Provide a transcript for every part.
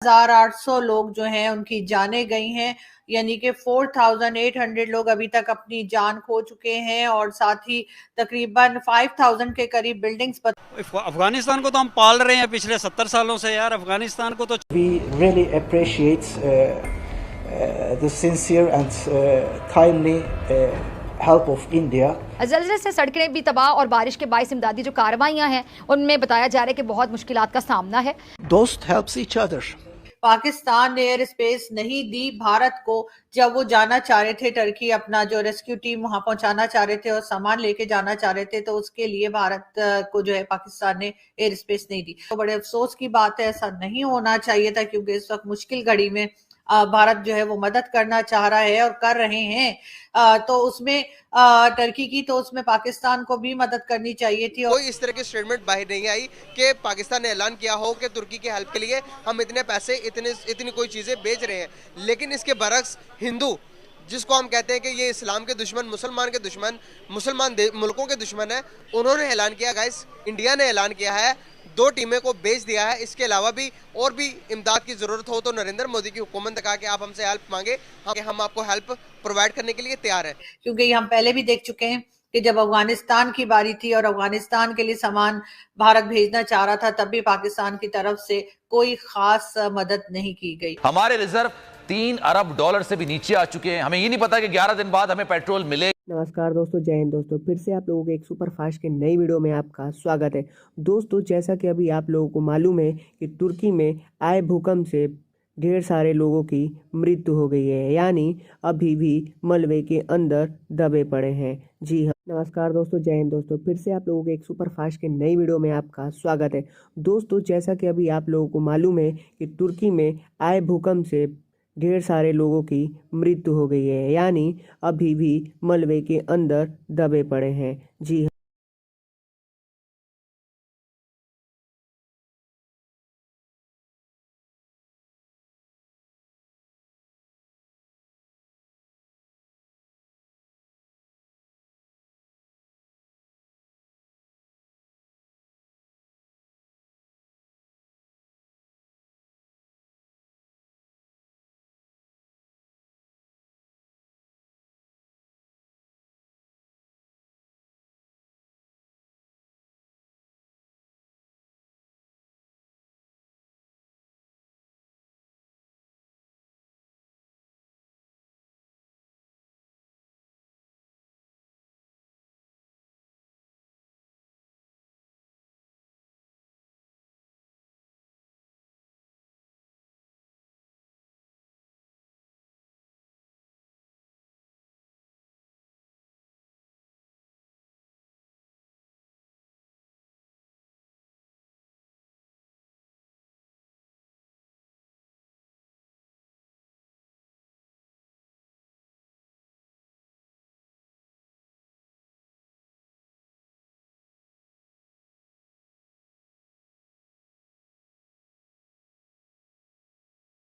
1800 लोग जो हैं उनकी जानें गई हैं, यानी कि 4800 लोग अभी तक अपनी जान खो चुके हैं और साथ ही तकरीबन 5000 के करीब बिल्डिंग्स अफगानिस्तान को तो हम पाल रहे हैं पिछले 70 सालों से यार। अफगानिस्तान को तो We really appreciate the sincere and timely help of India. ज़लज़ले से सड़कें भी तबाह और बारिश के बाइस इमदादी जो कार्रवाइयाँ हैं उनमें बताया जा रहा है कि बहुत मुश्किलात का सामना है। Those helps each other. Pakistan ने एयर स्पेस नहीं दी भारत को जब वो जाना चाह रहे थे, टर्की अपना जो रेस्क्यू टीम वहां पहुंचाना चाह रहे थे और सामान लेके जाना चाह रहे थे, तो उसके लिए भारत को जो है पाकिस्तान ने एयर स्पेस नहीं दी। तो बड़े अफसोस की बात है, ऐसा नहीं होना चाहिए था, क्योंकि इस वक्त मुश्किल घड़ी में भारत जो है वो मदद करना चाह रहा है और कर रहे हैं। तो उसमें टर्की की, तो उसमें पाकिस्तान को भी मदद करनी चाहिए थी। कोई इस तरह की स्टेटमेंट बाहर नहीं आई कि पाकिस्तान ने ऐलान किया हो कि तुर्की की हेल्प के लिए हम इतने पैसे इतनी कोई चीजें बेच रहे हैं। लेकिन इसके बरक्स हिंदू, जिसको हम कहते हैं कि ये इस्लाम के दुश्मन, मुसलमान के दुश्मन, मुसलमान मुल्कों के दुश्मन है, उन्होंने ऐलान किया, गाइस इंडिया ने ऐलान किया है 2 टीमें को बेच दिया है। इसके अलावा भी और भी इमदाद की जरूरत हो तो नरेंद्र मोदी की हुकूमत ने कहा कि आप हमसे हेल्प मांगे, हम आपको हेल्प प्रोवाइड करने के लिए तैयार है। क्योंकि हम पहले भी देख चुके हैं कि जब अफगानिस्तान की बारी थी और अफगानिस्तान के लिए सामान भारत भेजना चाह रहा था, तब भी पाकिस्तान की तरफ से कोई खास मदद नहीं की गई। हमारे रिजर्व 3 अरब डॉलर से भी नीचे आ चुके हैं। हमें ये नहीं पता कि 11 दिन बाद हमें पेट्रोल मिले। नमस्कार दोस्तों, जय हिंद दोस्तों। फिर से आप लोगों के एक सुपर फास्ट के नई वीडियो में आपका स्वागत है। दोस्तों, जैसा कि अभी आप लोगों को मालूम है कि तुर्की में आए भूकंप से ढेर सारे लोगों की मृत्यु हो गई है, यानी अभी भी मलबे के अंदर दबे पड़े हैं। जी हाँ, नमस्कार दोस्तों, जय हिंद दोस्तों। फिर से आप लोगों के एक सुपर फास्ट के नई वीडियो में आपका स्वागत है। दोस्तों, जैसा कि अभी आप लोगों को मालूम है कि तुर्की में आए भूकंप से ढेर सारे लोगों की मृत्यु हो गई है, यानी अभी भी मलबे के अंदर दबे पड़े हैं। जी हाँ,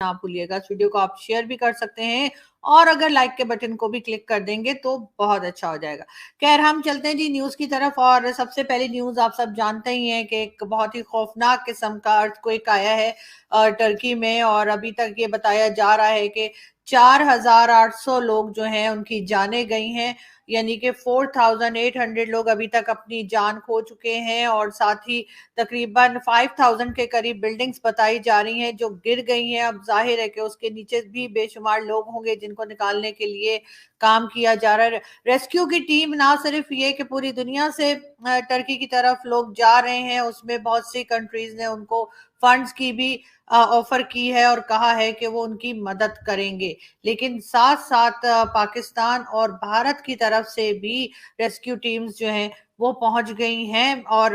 ना भूलिएगा, इस वीडियो को आप शेयर भी कर सकते हैं और अगर लाइक के बटन को भी क्लिक कर देंगे तो बहुत अच्छा हो जाएगा। खैर, हम चलते हैं जी न्यूज की तरफ। और सबसे पहली न्यूज आप सब जानते ही हैं कि एक बहुत ही खौफनाक किस्म का अर्थक्वेक आया है टर्की में, और अभी तक ये बताया जा रहा है कि 4800 लोग जो हैं उनकी जानें गई हैं, यानी कि 4800 लोग अभी तक अपनी जान खो चुके हैं और साथ ही तकरीबन 5000 के करीब बिल्डिंग्स बताई जा रही हैं जो गिर गई हैं। अब जाहिर है कि उसके नीचे भी बेशुमार लोग होंगे जिनको निकालने के लिए काम किया जा रहा है। रेस्क्यू की टीम ना सिर्फ ये कि पूरी दुनिया से टर्की की तरफ लोग जा रहे हैं, उसमें बहुत सी कंट्रीज ने उनको फंड्स की भी ऑफर की है और कहा है कि वो उनकी मदद करेंगे, लेकिन साथ साथ पाकिस्तान और भारत की तरफ से भी रेस्क्यू टीम्स जो हैं वो पहुंच गई हैं और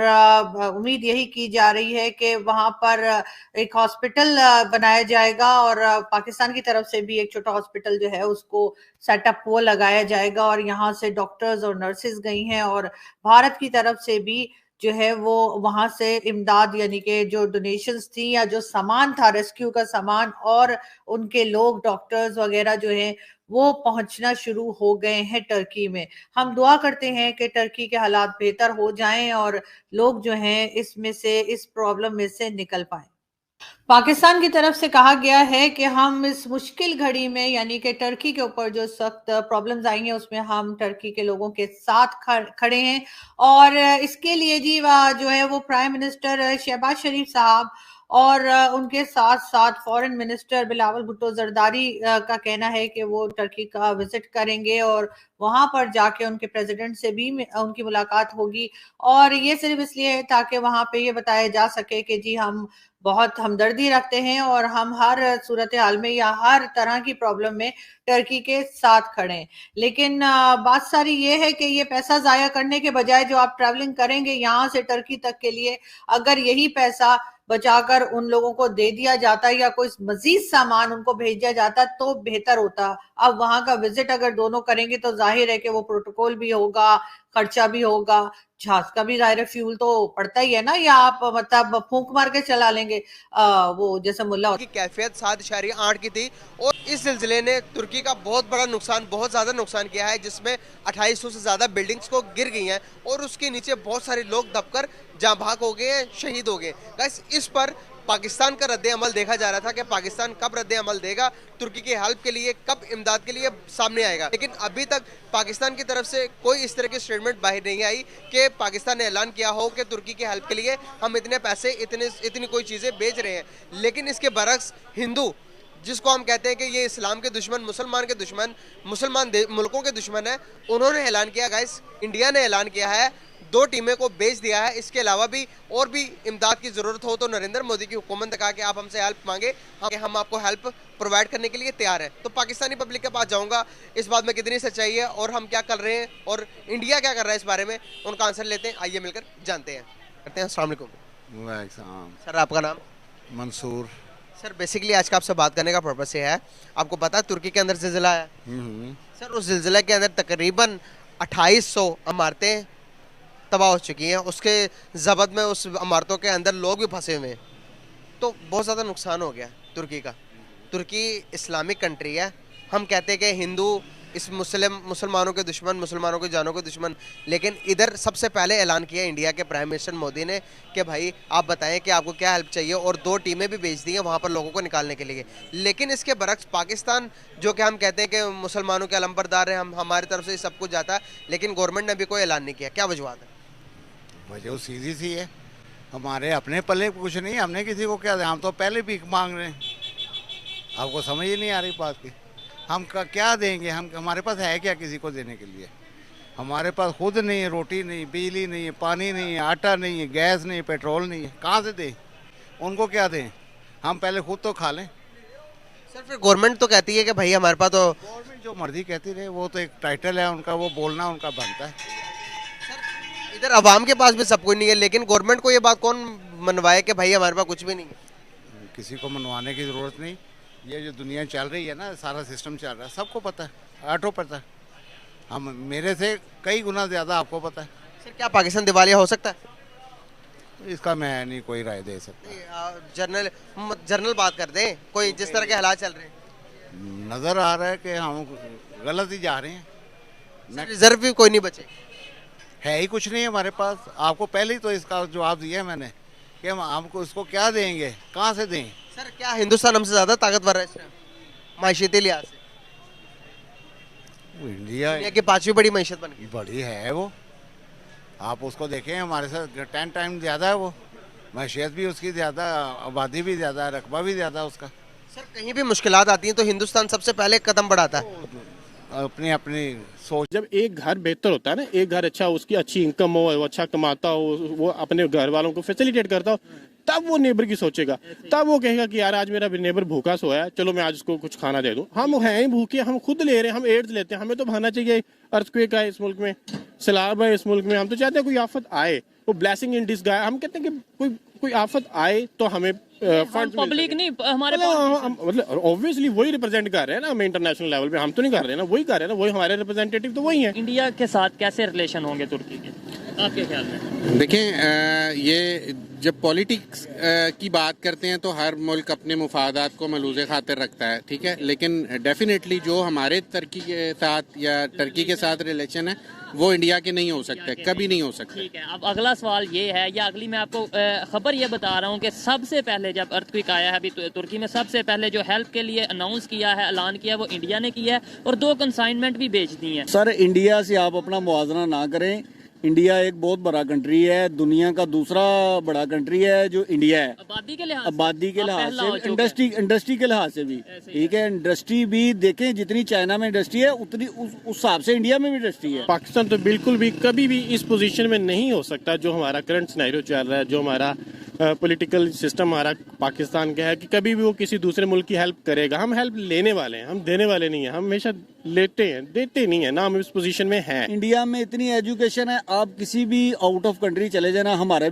उम्मीद यही की जा रही है कि वहां पर एक हॉस्पिटल बनाया जाएगा और पाकिस्तान की तरफ से भी एक छोटा हॉस्पिटल जो है उसको सेटअप वो लगाया जाएगा और यहाँ से डॉक्टर्स और नर्सेज गई हैं और भारत की तरफ से भी जो है वो वहां से इमदाद, यानी कि जो डोनेशंस थी या जो सामान था रेस्क्यू का सामान और उनके लोग डॉक्टर्स वगैरह जो हैं वो पहुंचना शुरू हो गए हैं टर्की में। हम दुआ करते हैं कि टर्की के हालात बेहतर हो जाएं और लोग जो हैं इसमें से, इस प्रॉब्लम में से निकल पाएं। पाकिस्तान की तरफ से कहा गया है कि हम इस मुश्किल घड़ी में यानी कि टर्की के ऊपर जो सख्त प्रॉब्लम्स आई हैं उसमें हम टर्की के लोगों के साथ खड़े हैं और इसके लिए जी जो है वो प्राइम मिनिस्टर शहबाज शरीफ साहब और उनके साथ साथ फॉरेन मिनिस्टर बिलावल भुट्टो जरदारी का कहना है कि वो टर्की का विजिट करेंगे और वहां पर जाके उनके प्रेसिडेंट से भी उनकी मुलाकात होगी और ये सिर्फ इसलिए है ताकि वहां पे ये बताया जा सके कि जी हम बहुत हमदर्दी रखते हैं और हम हर सूरत हाल में या हर तरह की प्रॉब्लम में टर्की के साथ खड़े हैं। लेकिन बात सारी ये है कि ये पैसा जाया करने के बजाय जो आप ट्रैवलिंग करेंगे यहाँ से टर्की तक के लिए, अगर यही पैसा बचाकर उन लोगों को दे दिया जाता या कोई मजीद सामान उनको भेज दिया जाता तो बेहतर होता। अब वहां का विजिट अगर दोनों करेंगे तो जाहिर है कि वो प्रोटोकॉल भी होगा, खर्चा भी होगा, जहाज का भी जाहिर फ्यूल तो पड़ता ही है ना, या आप मतलब फूंक मार के चला लेंगे वो जैसे मुल्ला की कैफियत 7.8 की थी और इस सिलसिले ने तुर्की का बहुत बड़ा नुकसान, बहुत ज्यादा नुकसान किया है, जिसमें 2800 से ज्यादा बिल्डिंग्स को गिर गई हैं और उसके नीचे बहुत सारे लोग दबकर जाँ भाग हो गए, शहीद हो गए। गाइस, इस पर पाकिस्तान का रद्द अमल देखा जा रहा था कि पाकिस्तान कब रद्द अमल देगा, तुर्की की हेल्प के लिए कब इमदाद के लिए सामने आएगा, लेकिन अभी तक पाकिस्तान की तरफ से कोई इस तरह की स्टेटमेंट बाहर नहीं आई कि पाकिस्तान ने ऐलान किया हो कि तुर्की की हेल्प के लिए हम इतने पैसे इतनी कोई चीज़ें बेच रहे हैं। लेकिन इसके बरक्स हिंदू, जिसको हम कहते हैं कि ये इस्लाम के दुश्मन, मुसलमान के दुश्मन, मुसलमान मुल्कों के दुश्मन है, उन्होंने ऐलान किया, गाइस इंडिया ने ऐलान किया है, 2 टीमें को भेज दिया है। इसके अलावा भी और भी इमदाद की ज़रूरत हो तो नरेंद्र मोदी की हुकूमत ने कहा कि आप हमसे हेल्प मांगे, हम आपको हेल्प प्रोवाइड करने के लिए तैयार हैं। तो पाकिस्तानी पब्लिक के पास जाऊंगा, इस बात में कितनी सच्चाई है और हम क्या कर रहे हैं और इंडिया क्या कर रहा है इस बारे में, उनका आंसर लेते हैं, आइए मिलकर जानते हैं, करते हैं। अस्सलाम वालेकुम सर, आपका नाम? मंसूर। सर, बेसिकली आज का आपसे बात करने का पर्पस ये है, आपको पता है तुर्की के अंदर ज़िलज़िला है सर, उस ज़िलज़िला के अंदर तकरीबन 2800 इमारतें तबाह हो चुकी हैं, उसके जबत में उस इमारतों के अंदर लोग भी फंसे हुए हैं, तो बहुत ज़्यादा नुकसान हो गया तुर्की का। तुर्की इस्लामिक कंट्री है, हम कहते हैं कि हिंदू इस मुसलमानों के दुश्मन, मुसलमानों की जानों के दुश्मन, लेकिन इधर सबसे पहले ऐलान किया इंडिया के प्राइम मिनिस्टर मोदी ने कि भाई आप बताएं कि आपको क्या हेल्प चाहिए, और 2 टीमें भी भेज दी हैं वहाँ पर लोगों को निकालने के लिए। लेकिन इसके बरक्स पाकिस्तान, जो कि हम कहते हैं कि मुसलमानों के अलंबरदार हैं, हमारी तरफ से सब कुछ जाता है, लेकिन गवर्नमेंट ने अभी कोई ऐलान नहीं किया, क्या वजूहत है? वजह सीधी सी है, हमारे अपने पल्ले कुछ नहीं, हमने किसी को क्या, हम तो पहले भीख मांग रहे हैं, आपको समझ ही नहीं आ रही बात की। हम क्या देंगे, हमारे पास है क्या किसी को देने के लिए? हमारे पास खुद नहीं है, रोटी नहीं, बिजली नहीं है, पानी नहीं है, आटा नहीं है, गैस नहीं है, पेट्रोल नहीं है, कहाँ से दें? उनको क्या दें? हम पहले खुद तो खा लें। सर, फिर गवर्नमेंट तो कहती है कि भाई हमारे पास तो, गवर्नमेंट जो मर्जी कहती रहे, वो तो एक टाइटल है उनका, वो बोलना उनका बनता है। इधर अवाम के पास भी सब कुछ नहीं है, लेकिन गवर्नमेंट को ये बात कौन मनवाए कि भाई हमारे पास कुछ भी नहीं है? किसी को मनवाने की ज़रूरत नहीं, ये जो दुनिया चल रही है ना, सारा सिस्टम चल रहा है, सबको पता है, ऑटो पता है, हम मेरे से कई गुना ज़्यादा आपको पता है। सर, क्या पाकिस्तान दिवालिया हो सकता है? इसका मैं नहीं कोई राय दे सकता। जनरल बात कर दें, कोई जिस तरह के हालात चल रहे हैं, नज़र आ रहा है कि हम गलत ही जा रहे हैं। रिजर्व भी कोई नहीं बचे, है ही कुछ नहीं हमारे पास। आपको पहले ही तो इसका जवाब दिया है मैंने कि हम आपको इसको क्या देंगे, कहाँ से दें? सर, क्या हिंदुस्तान हमसे ज़्यादा ताकतवर है इस टाइम मायशती लिहाज से? इंडिया की 5वीं बड़ी मैशत बन गई, बड़ी है वो, आप उसको देखें, हमारे साथ 10 टाइम ज़्यादा है वो, मैशियत भी उसकी ज़्यादा, आबादी भी ज़्यादा है, रकबा भी ज़्यादा उसका। सर, कहीं भी मुश्किलात आती हैं तो हिंदुस्तान सबसे पहले कदम बढ़ाता है। अपनी अपनी सोच। जब एक घर बेहतर होता है ना, एक घर अच्छा, उसकी अच्छी इनकम हो, वो अच्छा कमाता हो, वो अपने घर वालों को फैसिलिटेट करता हो, तब वो नेबर की सोचेगा, तब वो कहेगा कि यार आज मेरा नेबर भूखा सोया है, चलो मैं आज उसको कुछ खाना दे दूं। हम हैं ही भूखे, हम खुद ले रहे हैं, हम एड्स लेते हैं, हमें तो भाना चाहिए। अर्थक्वेक है इस मुल्क में, सैलाब है इस मुल्क में, हम तो चाहते हैं कोई आफत आए, वो ब्लेसिंग इन डिस्गाइज। हम कहते हैं कि कोई आफत आए तो हमें फंड पब्लिक नहीं, हमारे मतलब ऑब्वियसली वही रिप्रेजेंट कर रहे हैं ना, हम इंटरनेशनल लेवल पे हम तो नहीं कर रहे ना, वही कर रहे हैं ना, वही हमारे रिप्रेजेंटेटिव तो वही है। इंडिया के साथ कैसे रिलेशन होंगे तुर्की के? आपके ख्याल में? देखें, ये जब पॉलिटिक्स की बात करते हैं तो हर मुल्क अपने मुफादात को मलूज़े खातिर रखता है, ठीक है, लेकिन डेफिनेटली जो हमारे तुर्की के साथ या टर्की के साथ रिलेशन है वो इंडिया के नहीं हो सकते, कभी नहीं हो सकते। ठीक है, अब अगला सवाल ये है, या अगली मैं आपको खबर ये बता रहा हूँ कि सबसे पहले जब अर्थक्वेक आया है अभी तुर्की में, सबसे पहले जो हेल्प के लिए अनाउंस किया है, ऐलान किया, वो इंडिया ने किया है और 2 कंसाइनमेंट भी भेज दी हैं। सर, इंडिया से आप अपना मुआवजा ना करें। इंडिया एक बहुत बड़ा कंट्री है, दुनिया का दूसरा बड़ा कंट्री है जो इंडिया है, आबादी के लिहाज से, इंडस्ट्री के लिहाज से भी, ठीक है। इंडस्ट्री भी देखें, जितनी चाइना में इंडस्ट्री है उतनी उस हिसाब से इंडिया में भी इंडस्ट्री है। पाकिस्तान तो बिल्कुल भी कभी भी इस पोजीशन में नहीं हो सकता जो हमारा करंट सिनेरियो चल रहा है, जो हमारा पॉलिटिकल सिस्टम हमारा पाकिस्तान का है, कि कभी भी वो किसी दूसरे मुल्क की हेल्प करेगा। हम हेल्प लेने वाले हैं, हम देने वाले नहीं हैं। हम हमेशा लेते हैं, देते नहीं है ना, हम इस पोजीशन में हैं। इंडिया में इतनी एजुकेशन है, आप किसी भी आउट ऑफ कंट्री चले जाना, हमारे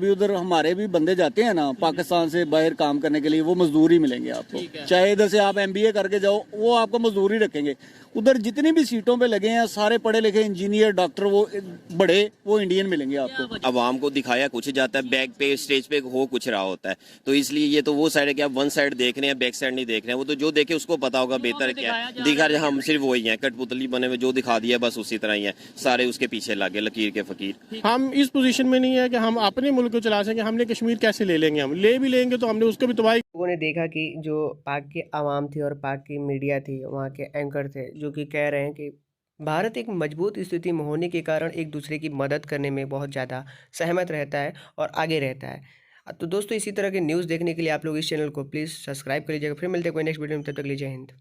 भी बंदे जाते हैं ना पाकिस्तान से बाहर काम करने के लिए, वो मजदूर ही मिलेंगे आपको। चाहे इधर से आप MBA करके जाओ, वो आपको मजदूर ही रखेंगे। उधर जितनी भी सीटों पे लगे हैं सारे पढ़े लिखे इंजीनियर, डॉक्टर, वो बड़े, वो इंडियन मिलेंगे आपको। अवाम को दिखाया कुछ जाता है, बैक पे स्टेज पे हो कुछ रहा होता है, तो इसलिए ये तो वो साइड है कि आप वन साइड देख रहे हैं, बैक साइड नहीं देख रहे हैं। वो तो जो देखे उसको पता होगा बेहतर क्या है, दिखा रहे हम सिर्फ वही हैं, कठपुतली बने हुए, जो दिखा दिया बस उसी तरह ही है, सारे उसके पीछे लगे लकीर के फकीर। हम इस पोजीशन में नहीं है कि हम अपने मुल्क को चला सकें। हमने कश्मीर कैसे ले लेंगे, हम ले भी लेंगे तो हमने उसको भी तबाही। लोगों ने देखा कि जो पाक की आवाम थी और पाक की मीडिया थी, वहाँ के एंकर थे, जो कि कह रहे हैं कि भारत एक मजबूत स्थिति में होने के कारण एक दूसरे की मदद करने में बहुत ज़्यादा सहमत रहता है और आगे रहता है। तो दोस्तों, इसी तरह के न्यूज़ देखने के लिए आप लोग इस चैनल को प्लीज़ सब्सक्राइब कर लीजिएगा। फिर मिलते हैं कोई नेक्स्ट वीडियो में, तब तक लीजिए हिंद।